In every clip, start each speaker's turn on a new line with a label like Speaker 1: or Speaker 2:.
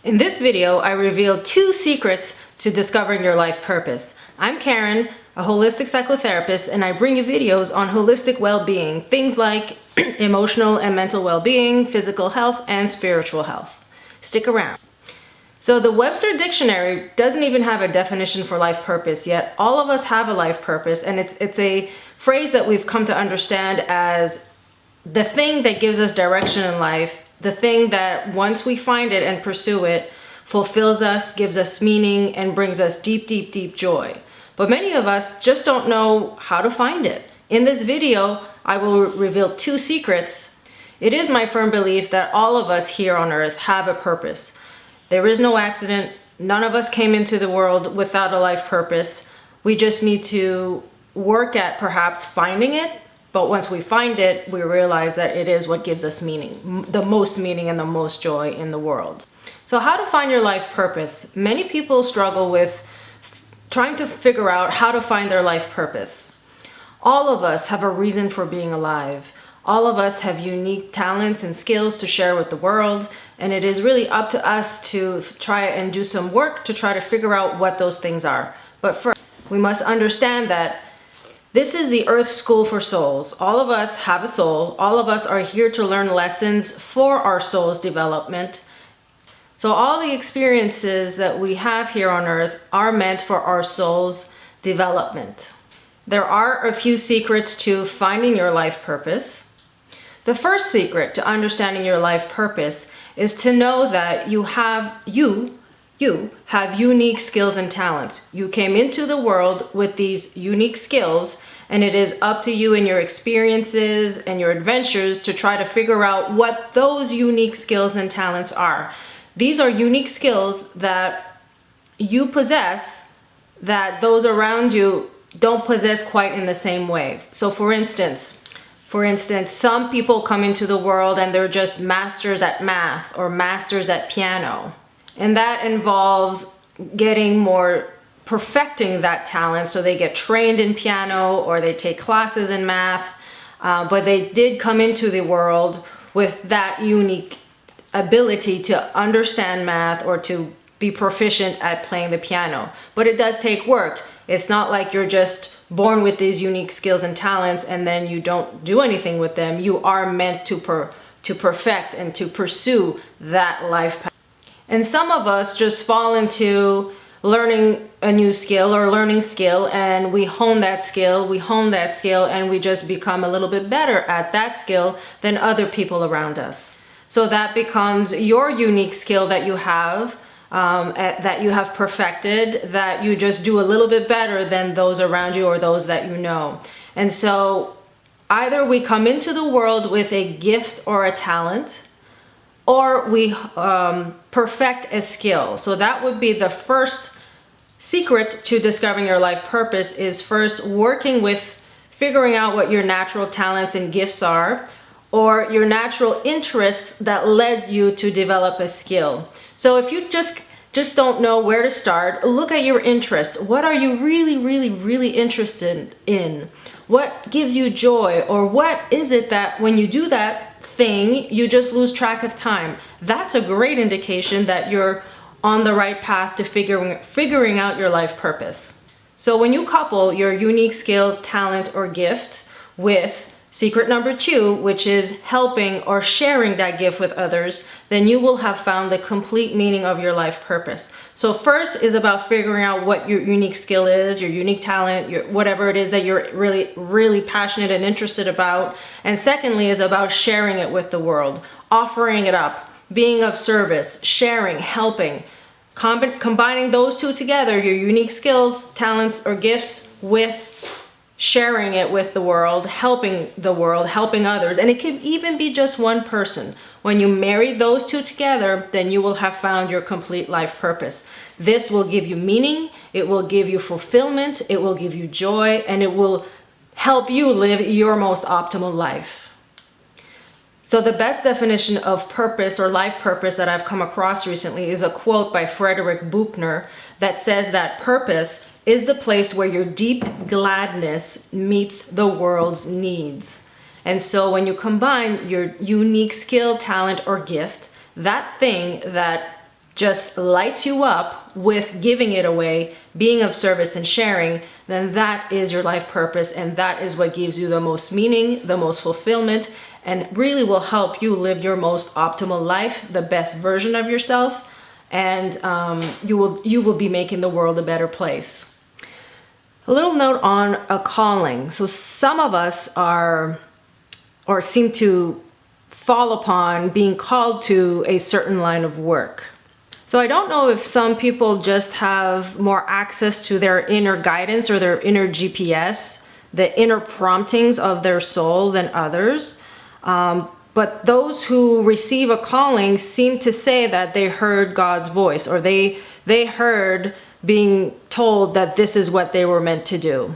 Speaker 1: In this video, I reveal 2 secrets to discovering your life purpose. I'm Karen, a holistic psychotherapist, and I bring you videos on holistic well-being, things like emotional and mental well-being, physical health, and spiritual health. Stick around. So the Webster Dictionary doesn't even have a definition for life purpose, yet all of us have a life purpose, and it's a phrase that we've come to understand as the thing that gives us direction in life, the thing that once we find it and pursue it, fulfills us, gives us meaning, and brings us deep, deep, deep joy. But many of us just don't know how to find it. In this video, I will reveal 2 secrets. It is my firm belief that all of us here on earth have a purpose. There is no accident. None of us came into the world without a life purpose. We just need to work at perhaps finding it. But once we find it, we realize that it is what gives us meaning, the most meaning and the most joy in the world. So how to find your life purpose? Many people struggle with trying to figure out how to find their life purpose. All of us have a reason for being alive. All of us have unique talents and skills to share with the world, and it is really up to us to try and do some work to try to figure out what those things are. But first, we must understand that this is the Earth School for Souls. All of us have a soul. All of us are here to learn lessons for our soul's development. So all the experiences that we have here on Earth are meant for our soul's development. There are a few secrets to finding your life purpose. The first secret to understanding your life purpose is to know that you have unique skills and talents. You came into the world with these unique skills, and it is up to you and your experiences and your adventures to try to figure out what those unique skills and talents are. These are unique skills that you possess that those around you don't possess quite in the same way. So for instance, some people come into the world and they're just masters at math or masters at piano. And that involves perfecting that talent. So they get trained in piano or they take classes in math, but they did come into the world with that unique ability to understand math or to be proficient at playing the piano. But it does take work. It's not like you're just born with these unique skills and talents and then you don't do anything with them. You are meant to perfect and to pursue that life path. And some of us just fall into learning a new skill or learning skill, and we hone that skill, and we just become a little bit better at that skill than other people around us. So that becomes your unique skill that you have, that you have perfected, that you just do a little bit better than those around you or those that you know. And so either we come into the world with a gift or a talent, or we perfect a skill. So that would be the first secret to discovering your life purpose, is first working with figuring out what your natural talents and gifts are, or your natural interests that led you to develop a skill. So if you just don't know where to start, look at your interests. What are you really, really, really interested in? What gives you joy? Or what is it that when you do that thing, you just lose track of time? That's a great indication that you're on the right path to figuring out your life purpose. So when you couple your unique skill, talent, or gift with secret number 2, which is helping or sharing that gift with others, then you will have found the complete meaning of your life purpose. So first is about figuring out what your unique skill is, your unique talent, whatever it is that you're really, really passionate and interested about. And secondly is about sharing it with the world, offering it up, being of service, sharing, helping, combining those 2 together, your unique skills, talents, or gifts with sharing it with the world, helping others. And it can even be just one person. When you marry those 2 together, then you will have found your complete life purpose. This will give you meaning, it will give you fulfillment, it will give you joy, and it will help you live your most optimal life. So the best definition of purpose or life purpose that I've come across recently is a quote by Frederick Buechner that says that purpose is the place where your deep gladness meets the world's needs. And so when you combine your unique skill, talent, or gift, that thing that just lights you up with giving it away, being of service and sharing, then that is your life purpose, and that is what gives you the most meaning, the most fulfillment, and really will help you live your most optimal life, the best version of yourself, and you will be making the world a better place. A little note on a calling. So some of us are, or seem to fall upon being called to a certain line of work. So I don't know if some people just have more access to their inner guidance or their inner GPS, the inner promptings of their soul than others. But those who receive a calling seem to say that they heard God's voice, or they heard being told that this is what they were meant to do.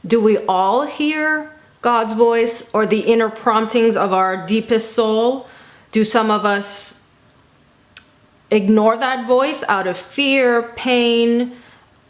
Speaker 1: Do we all hear God's voice or the inner promptings of our deepest soul? Do some of us ignore that voice out of fear, pain,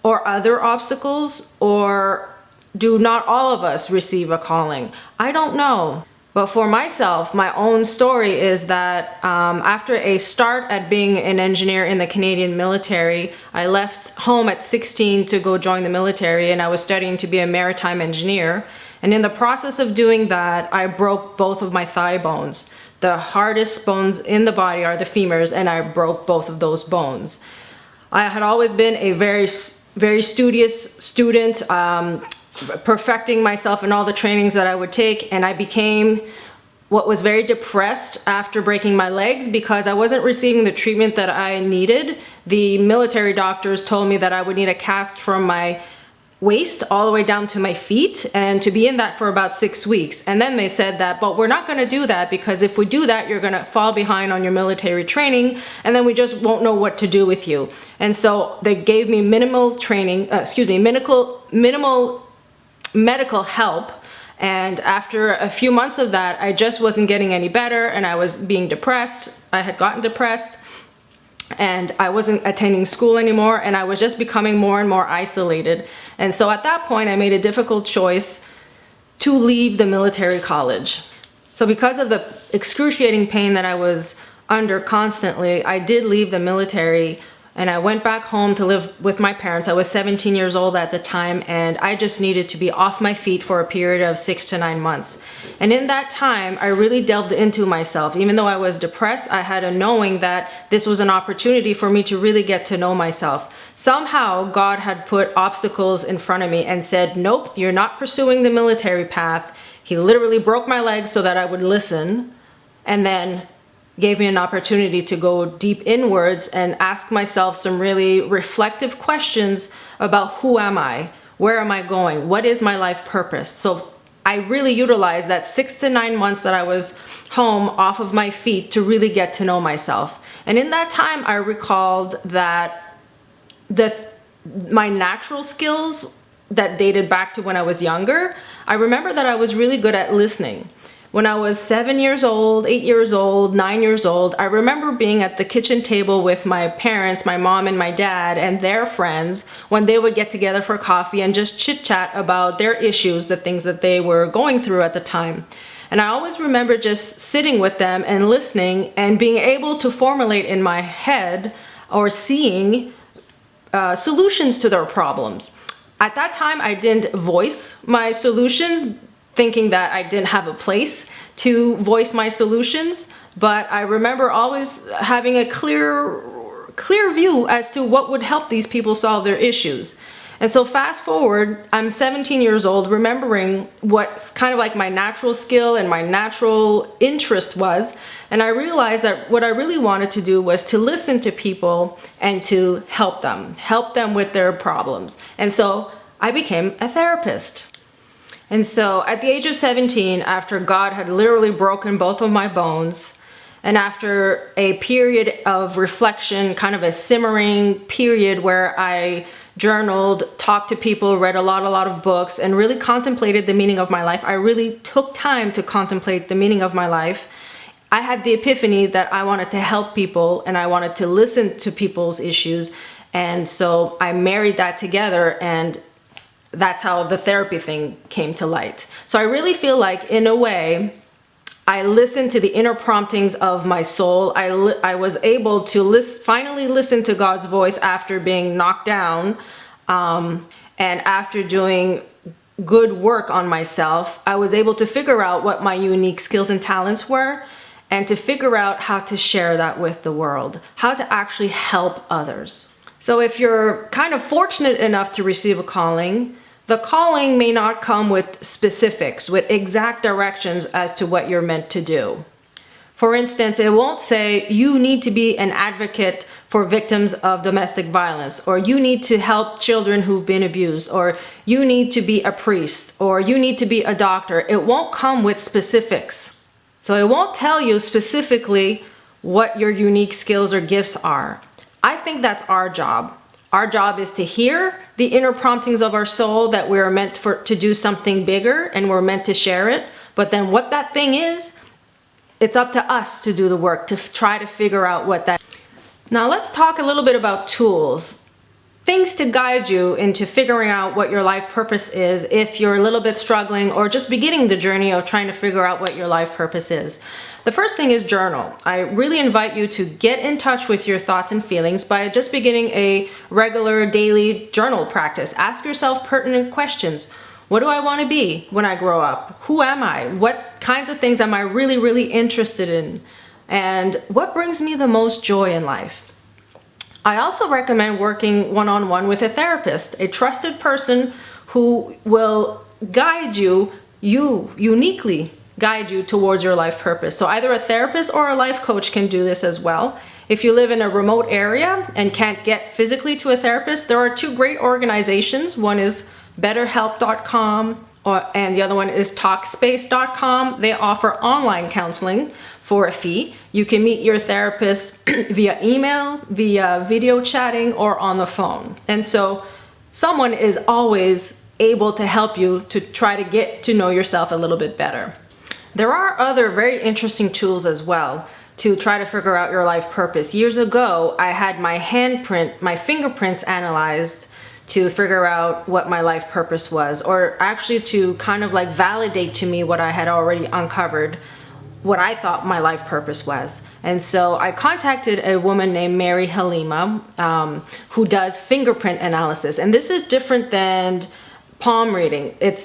Speaker 1: or other obstacles? Or do not all of us receive a calling? I don't know. But for myself, my own story is that after a start at being an engineer in the Canadian military, I left home at 16 to go join the military, and I was studying to be a maritime engineer. And in the process of doing that, I broke both of my thigh bones. The hardest bones in the body are the femurs, and I broke both of those bones. I had always been a very studious student, perfecting myself in all the trainings that I would take, and I became what was very depressed after breaking my legs because I wasn't receiving the treatment that I needed. The military doctors told me that I would need a cast from my waist all the way down to my feet, and to be in that for about 6 weeks. And then they said that, but we're not going to do that, because if we do that, you're going to fall behind on your military training, and then we just won't know what to do with you. And so they gave me minimal medical help. And after a few months of that, I just wasn't getting any better, and I was being depressed. I had gotten depressed, and I wasn't attending school anymore, and I was just becoming more and more isolated. And so at that point, I made a difficult choice to leave the military college. So because of the excruciating pain that I was under constantly, I did leave the military, and I went back home to live with my parents. I was 17 years old at the time, and I just needed to be off my feet for a period of 6 to 9 months. And in that time, I really delved into myself. Even though I was depressed, I had a knowing that this was an opportunity for me to really get to know myself. Somehow, God had put obstacles in front of me and said, nope, you're not pursuing the military path. He literally broke my legs so that I would listen, and then gave me an opportunity to go deep inwards and ask myself some really reflective questions about who am I? Where am I going? What is my life purpose? So I really utilized that 6 to 9 months that I was home off of my feet to really get to know myself. And in that time, I recalled that my natural skills that dated back to when I was younger, I remember that I was really good at listening. When I was 7 years old, 8 years old, 9 years old, I remember being at the kitchen table with my parents, my mom and my dad, and their friends when they would get together for coffee and just chit-chat about their issues, the things that they were going through at the time. And I always remember just sitting with them and listening and being able to formulate in my head or seeing solutions to their problems. At that time, I didn't voice my solutions, thinking that I didn't have a place to voice my solutions, but I remember always having a clear view as to what would help these people solve their issues. And so fast forward, I'm 17 years old, remembering what kind of like my natural skill and my natural interest was, and I realized that what I really wanted to do was to listen to people and to help them with their problems. And so I became a therapist. And so at the age of 17, after God had literally broken both of my bones, and after a period of reflection, kind of a simmering period where I journaled, talked to people, read a lot of books, and really contemplated the meaning of my life, I really took time to contemplate the meaning of my life. I had the epiphany that I wanted to help people and I wanted to listen to people's issues. And so I married that together, and that's how the therapy thing came to light. So I really feel like, in a way, I listened to the inner promptings of my soul. I was able to finally listen to God's voice after being knocked down, and after doing good work on myself. I was able to figure out what my unique skills and talents were, and to figure out how to share that with the world, how to actually help others. So if you're kind of fortunate enough to receive a calling, the calling may not come with specifics, with exact directions as to what you're meant to do. For instance, it won't say you need to be an advocate for victims of domestic violence, or you need to help children who've been abused, or you need to be a priest, or you need to be a doctor. It won't come with specifics. So it won't tell you specifically what your unique skills or gifts are. I think that's our job. Our job is to hear the inner promptings of our soul that we're meant to do something bigger, and we're meant to share it. But then what that thing is, it's up to us to do the work, to try to figure out what that is. Now let's talk a little bit about tools. Things to guide you into figuring out what your life purpose is if you're a little bit struggling or just beginning the journey of trying to figure out what your life purpose is. The first thing is journal. I really invite you to get in touch with your thoughts and feelings by just beginning a regular daily journal practice. Ask yourself pertinent questions. What do I want to be when I grow up? Who am I? What kinds of things am I really, really interested in? And what brings me the most joy in life? I also recommend working one-on-one with a therapist, a trusted person who will guide you uniquely guide you towards your life purpose. So either a therapist or a life coach can do this as well. If you live in a remote area and can't get physically to a therapist, there are two great organizations. One is betterhelp.com and the other one is talkspace.com. They offer online counseling for a fee. You can meet your therapist via email, via video chatting, or on the phone. And so someone is always able to help you to try to get to know yourself a little bit better. There are other very interesting tools as well to try to figure out your life purpose. Years ago, I had my fingerprints analyzed to figure out what my life purpose was, or actually to kind of like validate to me what I had already uncovered, what I thought my life purpose was. And so I contacted a woman named Annmarie Skincare, who does fingerprint analysis. And this is different than palm reading. It's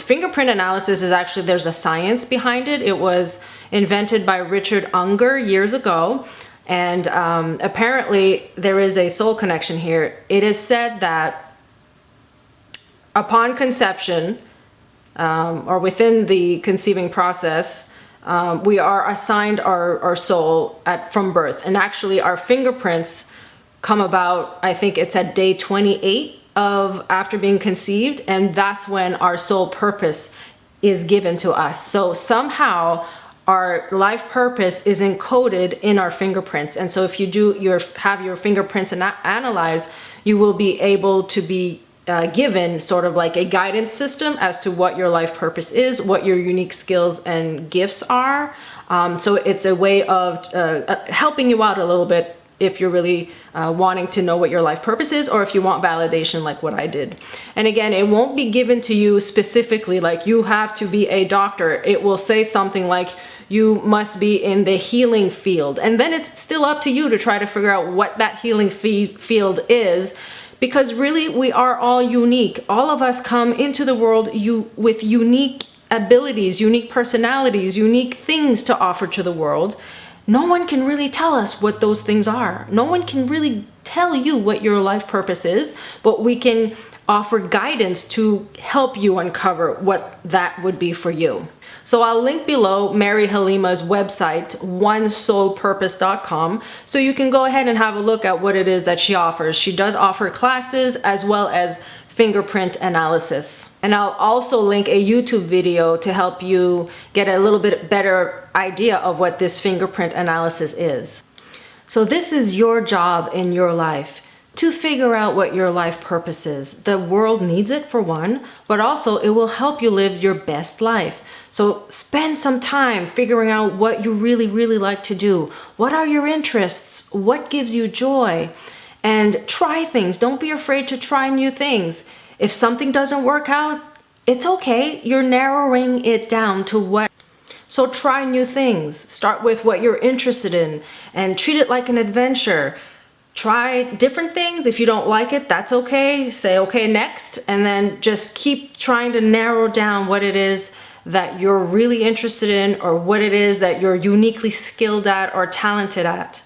Speaker 1: fingerprint analysis is actually, there's a science behind it. It was invented by Richard Unger years ago. And apparently there is a soul connection here. It is said that upon conception, or within the conceiving process, we are assigned our soul from birth. And actually our fingerprints come about, I think it's at day 28 of after being conceived, and that's when our soul purpose is given to us. So somehow our life purpose is encoded in our fingerprints. And so if you have your fingerprints analyzed, you will be able to be given sort of like a guidance system as to what your life purpose is, what your unique skills and gifts are. So it's a way of helping you out a little bit if you're really wanting to know what your life purpose is, or if you want validation like what I did. And again, it won't be given to you specifically like you have to be a doctor. It will say something like you must be in the healing field. And then it's still up to you to try to figure out what that healing field is, because really we are all unique. All of us come into the world with unique abilities, unique personalities, unique things to offer to the world. No one can really tell us what those things are. No one can really tell you what your life purpose is, but we can offer guidance to help you uncover what that would be for you. So I'll link below Annmarie Halima's website, onesoulpurpose.com, so you can go ahead and have a look at what it is that she offers. She does offer classes as well as fingerprint analysis. And I'll also link a YouTube video to help you get a little bit better idea of what this fingerprint analysis is. So this is your job in your life, to figure out what your life purpose is. The world needs it for one, but also it will help you live your best life. So spend some time figuring out what you really, really like to do. What are your interests? What gives you joy? And try things. Don't be afraid to try new things. If something doesn't work out, it's okay. You're narrowing it down to what So try new things. Start with what you're interested in and treat it like an adventure. Try different things. If you don't like it, that's okay. Say, okay, next. And then just keep trying to narrow down what it is that you're really interested in, or what it is that you're uniquely skilled at or talented at.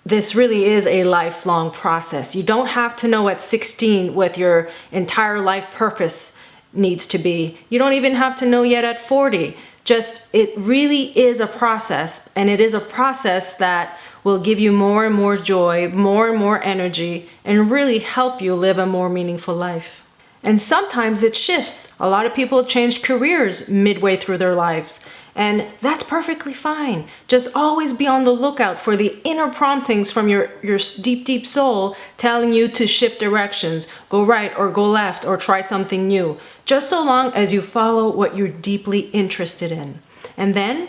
Speaker 1: This really is a lifelong process. You don't have to know at 16 what your entire life purpose needs to be. You don't even have to know yet at 40. Just, it really is a process, and it is a process that will give you more and more joy, more and more energy, and really help you live a more meaningful life. And sometimes it shifts. A lot of people change careers midway through their lives, and that's perfectly fine. Just always be on the lookout for the inner promptings from your deep, deep soul telling you to shift directions, go right or go left, or try something new, just so long as you follow what you're deeply interested in. And then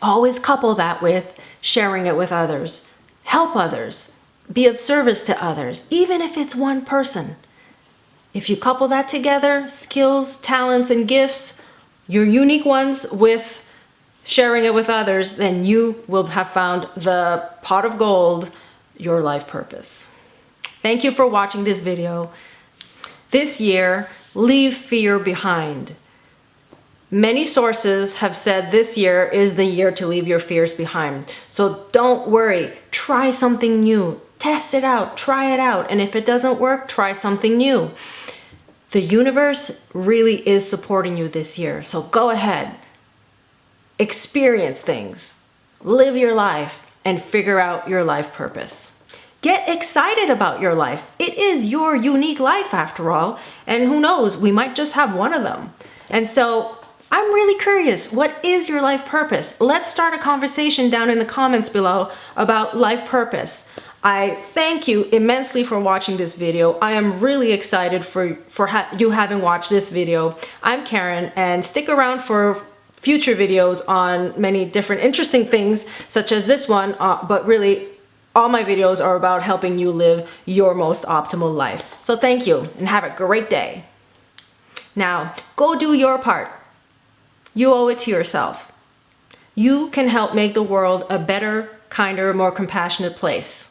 Speaker 1: always couple that with sharing it with others. Help others. Be of service to others, even if it's one person. If you couple that together, skills, talents, and gifts, your unique ones, with sharing it with others, then you will have found the pot of gold, your life purpose. Thank you for watching this video. This year, leave fear behind. Many sources have said this year is the year to leave your fears behind. So don't worry, try something new, test it out, try it out, and if it doesn't work, try something new. The universe really is supporting you this year, so go ahead, experience things, live your life, and figure out your life purpose. Get excited about your life. It is your unique life after all, and who knows, we might just have one of them. And so I'm really curious, what is your life purpose? Let's start a conversation down in the comments below about life purpose. I thank you immensely for watching this video. I am really excited for you having watched this video. I'm Karen, and stick around for future videos on many different interesting things, such as this one, but really all my videos are about helping you live your most optimal life. So thank you, and have a great day. Now, go do your part. You owe it to yourself. You can help make the world a better, kinder, more compassionate place.